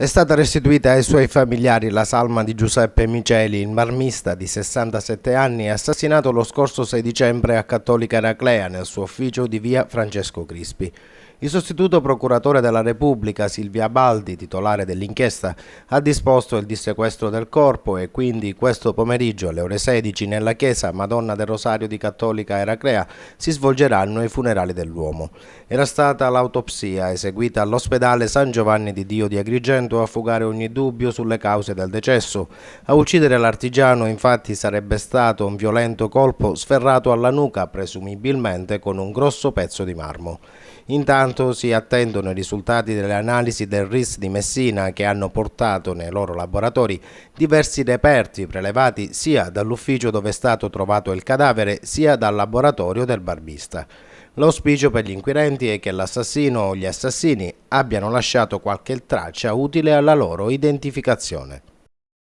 È stata restituita ai suoi familiari la salma di Giuseppe Miceli, il marmista di 67 anni, assassinato lo scorso 6 dicembre a Cattolica Eraclea nel suo ufficio di via Francesco Crispi. Il sostituto procuratore della Repubblica, Silvia Baldi, titolare dell'inchiesta, ha disposto il dissequestro del corpo e quindi questo pomeriggio alle ore 16 nella chiesa Madonna del Rosario di Cattolica Eraclea si svolgeranno i funerali dell'uomo. Era stata l'autopsia eseguita all'ospedale San Giovanni di Dio di Agrigento a fugare ogni dubbio sulle cause del decesso. A uccidere l'artigiano infatti sarebbe stato un violento colpo sferrato alla nuca, presumibilmente con un grosso pezzo di marmo. Intanto si attendono i risultati delle analisi del RIS di Messina che hanno portato nei loro laboratori diversi reperti prelevati sia dall'ufficio dove è stato trovato il cadavere sia dal laboratorio del barbista. L'auspicio per gli inquirenti è che l'assassino o gli assassini abbiano lasciato qualche traccia utile alla loro identificazione.